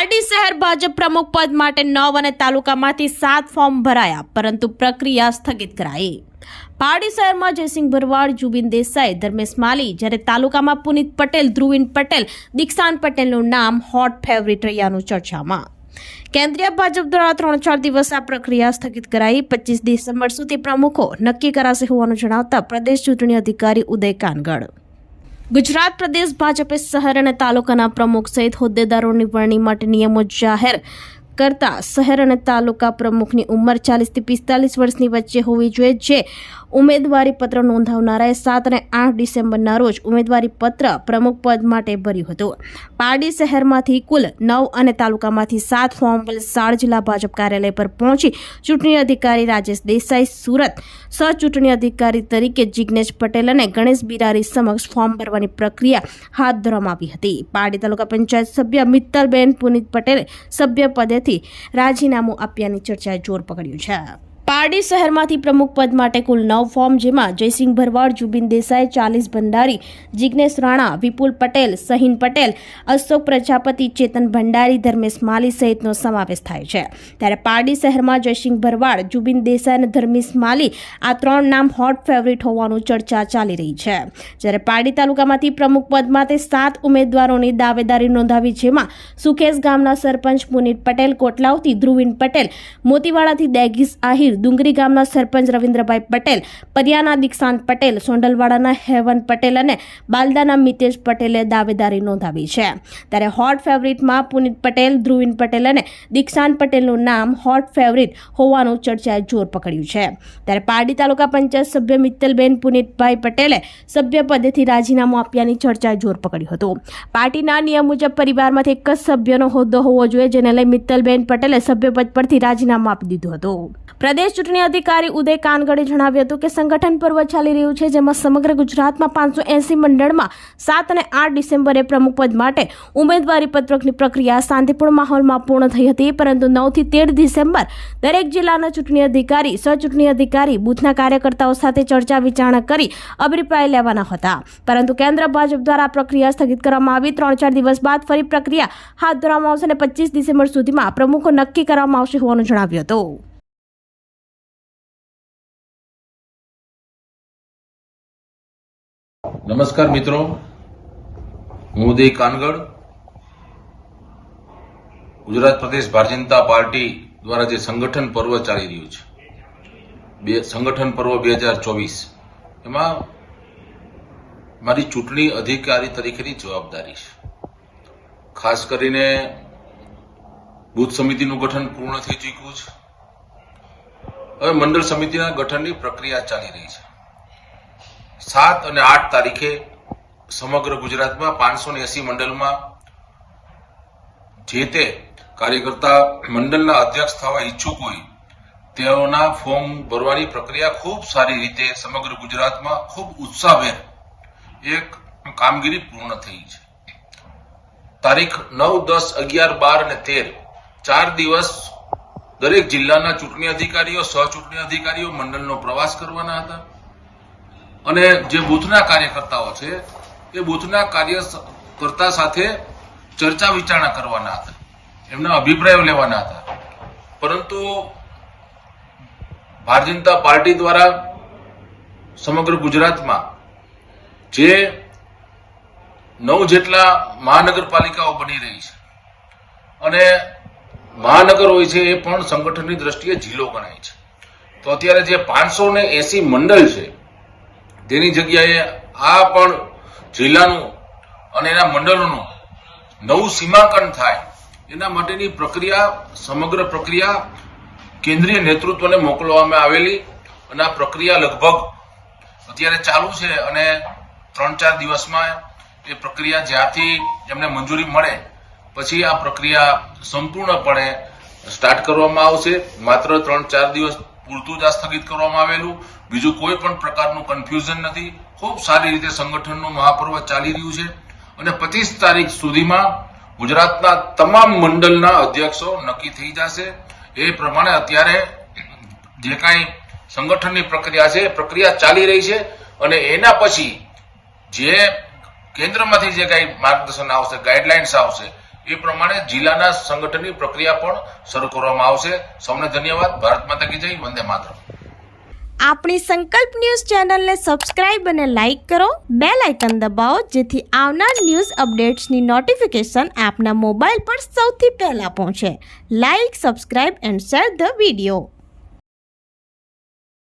પારડી શહેર ભાજપ પ્રમુખ પદ માટે 9 અને તાલુકામાંથી 7 ફોર્મ ભરાયા, પરંતુ પ્રક્રિયા સ્થગિત કરાઈ। પારડી શહેરમાં જયસિંહ ભરવાડ, જુબિન દેસાઈ, ધર્મેશ માલી, જ્યારે તાલુકામાં પુનિત પટેલ, ધ્રુવીન પટેલ, દીક્ષાંત પટેલનું નામ હોટ ફેવરિટ રહ્યાનું ચર્ચામાં। કેન્દ્રીય ભાજપ દ્વારા 3-4 દિવસ આ પ્રક્રિયા સ્થગિત કરાઈ। 25 ડિસેમ્બર સુધી પ્રમુખો નક્કી કરાશે હોવાનું જણાવતા પ્રદેશ ચૂંટણી અધિકારી ઉદય કાનગડ। ગુજરાત પ્રદેશ ભાજપે શહેર અને તાલુકાના પ્રમુખ સહિત હોદ્દેદારોની વરણી માટે નિયમો જાહેર કરતા શહેર અને તાલુકા પ્રમુખની ઉંમર 40 થી 45 વર્ષની વચ્ચે હોવી જોઈએ, જે ઉમેદવારી પત્ર નોંધાવનારાએ 7 અને 8 ડિસેમ્બરના રોજ ઉમેદવારી પત્ર પ્રમુખ પદ માટે ભર્યું હતું। પારડી શહેરમાંથી કુલ 9 અને તાલુકામાંથી 7 ફોર્મ વલસાડ જિલ્લા ભાજપ કાર્યાલય પર પહોંચી ચૂંટણી અધિકારી રાજેશ દેસાઈ, સુરત સહ ચૂંટણી અધિકારી તરીકે જિગ્નેશ પટેલ અને ગણેશ બિરારી સમક્ષ ફોર્મ ભરવાની પ્રક્રિયા હાથ ધરવામાં આવી હતી। પારડી તાલુકા પંચાયત સભ્ય મિત્તલબેન પુનિત પટેલે સભ્ય પદેથી રાજીનામું આપ્યાની ચર્ચાએ જોર પકડ્યું છે। પારડી શહેરમાંથી પ્રમુખ પદ માટે કુલ 9 ફોર્મ, જેમાં જયસિંહ ભરવાડ, જુબિન દેસાઈ, 40 ભંડારી, જિગ્નેશ રાણા, વિપુલ પટેલ, સહીન પટેલ, અશોક પ્રજાપતિ, ચેતન ભંડારી, ધર્મેશ માલી સહિતનો સમાવેશ થાય છે। ત્યારે પારડી શહેરમાં જયસિંહ ભરવાડ, જુબિન દેસાઈ અને ધર્મેશ માલી આ 3 નામ હોટ ફેવરિટ હોવાનું ચર્ચા ચાલી રહી છે। જ્યારે પારડી તાલુકામાંથી પ્રમુખ પદ માટે 7 ઉમેદવારોની દાવેદારી નોંધાવી, જેમાં સુખેશ ગામના સરપંચ પુનિત પટેલ, કોટલાવથી ધ્રુવીન પટેલ, મોતીવાડાથી દેગીસ આહિર, ડુંગરી ગામના સરપંચ રવિન્દ્રભાઈ પટેલ, પરિયાના દીક્ષાંત પટેલ, સોંડલવાડાના હેવન પટેલ અને બાલદાના મિતેશ પટેલે દાવેદારી નોંધાવી છે। ત્યારે હોટ ફેવરિટમાં પુનિત પટેલ, ધ્રુવીન પટેલ અને દીક્ષાંત પટેલનું નામ હોટ ફેવરિટ હોવાનું ચર્ચાએ જોર પકડ્યું છે। ત્યારે પારડી તાલુકા પંચાયત સભ્ય મિત્તલબેન પુનિતભાઈ પટેલે સભ્ય પદેથી રાજીનામું આપ્યાની ચર્ચાએ જોર પકડ્યું હતું। પાર્ટીના નિયમ મુજબ પરિવારમાંથી એક જ સભ્યનો હોદ્દો હોવો જોઈએ, જેને લઈ મિત્તલબેન પટેલે સભ્યપદ પરથી રાજીનામું આપી દીધું હતું। પ્રદેશ ચૂંટણી અધિકારી ઉદય કાનગડે જણાવ્યું હતું કે સંગઠન પર્વ ચાલી રહ્યું છે, જેમાં સમગ્ર ગુજરાતમાં 580 મંડળમાં 7 અને 8 ડિસેમ્બરે પ્રમુખ પદ માટે ઉમેદવારી પત્રકની પ્રક્રિયા શાંતિપૂર્ણ માહોલમાં પૂર્ણ થઈ હતી, પરંતુ 9 થી 13 ડિસેમ્બર દરેક જિલ્લાના ચૂંટણી અધિકારી, સહ ચૂંટણી અધિકારી બૂથના કાર્યકર્તાઓ સાથે ચર્ચા વિચારણા કરી અભિપ્રાય લેવાના હતા, પરંતુ કેન્દ્ર ભાજપ દ્વારા પ્રક્રિયા સ્થગિત કરવામાં આવી। 3-4 દિવસ બાદ ફરી પ્રક્રિયા હાથ ધરવામાં આવશે અને 25 ડિસેમ્બર સુધીમાં પ્રમુખો નક્કી કરવામાં આવશે હોવાનું જણાવ્યું હતું। નમસ્કાર મિત્રો, હું ઉદય કાનગડ। ગુજરાત પ્રદેશ ભારતીય જનતા પાર્ટી દ્વારા જે સંગઠન પર્વ ચાલી રહ્યું છે, સંગઠન પર્વ 2024, એમાં મારી ચૂંટણી અધિકારી તરીકેની જવાબદારી છે। ખાસ કરીને બૂથ સમિતિનું ગઠન પૂર્ણ થઈ ચૂક્યું છે। હવે મંડળ સમિતિના ગઠનની પ્રક્રિયા ચાલી રહી છે। 7 અને 8 તારીખે સમગ્ર ગુજરાતમાં 580 મંડળમાં જે તે કાર્યકર્તા મંડળના અધ્યક્ષ થવા ઈચ્છુક હોય તેઓના ફોર્મ ભરવાની પ્રક્રિયા ખૂબ સારી રીતે સમગ્ર ગુજરાતમાં ખૂબ ઉત્સાહભેર એક કામગીરી પૂર્ણ થઈ છે। તારીખ 9, 10, 11, 12 અને 13 4 દિવસ દરેક જિલ્લાના ચૂંટણી અધિકારીઓ, સહ ચૂંટણી અધિકારીઓ મંડળનો પ્રવાસ કરવાના હતા અને જે બૂથના કાર્યકર્તાઓ છે એ બૂથના કાર્યકર્તા સાથે ચર્ચા વિચારણા કરવાના હતા, એમના અભિપ્રાયો લેવાના હતા। પરંતુ ભારતીય જનતા પાર્ટી દ્વારા સમગ્ર ગુજરાતમાં જે 9 જેટલા મહાનગરપાલિકાઓ બની રહી છે અને મહાનગર હોય છે એ પણ સંગઠનની દ્રષ્ટિએ જિલ્લો ગણાય છે, તો અત્યારે જે 580 મંડળ છે તેની જગ્યાએ આ પણ જિલ્લાનું અને એના મંડળોનું નવું સીમાંકન થાય એના માટેની પ્રક્રિયા, સમગ્ર પ્રક્રિયા કેન્દ્રીય નેતૃત્વને મોકલવામાં આવેલી અને આ પ્રક્રિયા લગભગ અત્યારે ચાલુ છે અને 3-4 દિવસમાં એ પ્રક્રિયા જ્યાંથી એમને મંજૂરી મળે પછી આ પ્રક્રિયા સંપૂર્ણપણે સ્ટાર્ટ કરવામાં આવશે। માત્ર 3-4 દિવસ પૂરતું જ આ સ્થગિત કરવામાં આવેલું, બીજું કોઈ પણ પ્રકારનું કન્ફ્યુઝન નથી। ખૂબ સારી રીતે સંગઠનનું મહાપર્વ ચાલી રહ્યું છે અને 25 તારીખ સુધીમાં ગુજરાતના તમામ મંડળના અધ્યક્ષો નક્કી થઈ જશે। એ પ્રમાણે અત્યારે જે કાંઈ સંગઠનની પ્રક્રિયા છે, પ્રક્રિયા ચાલી રહી છે અને એના પછી જે કેન્દ્રમાંથી જે કાંઈ માર્ગદર્શન આવશે, ગાઈડલાઇન્સ આવશે, એ પ્રમાણે જિલ્લાના સંગઠનની પ્રક્રિયા પણ શરૂ કરવામાં આવશે. સૌને ધન્યવાદ. ભારત માતા કી જય. વંદે માતરમ. આપણી સંકલ્પ ન્યૂઝ ચેનલને સબસ્ક્રાઇબ અને લાઇક કરો, બેલ આઇકન દબાવો જેથી આવનાર ન્યૂઝ અપડેટ્સની નોટિફિકેશન આપના મોબાઈલ પર સૌથી પહેલા પહોંચે. Like, subscribe and share the video.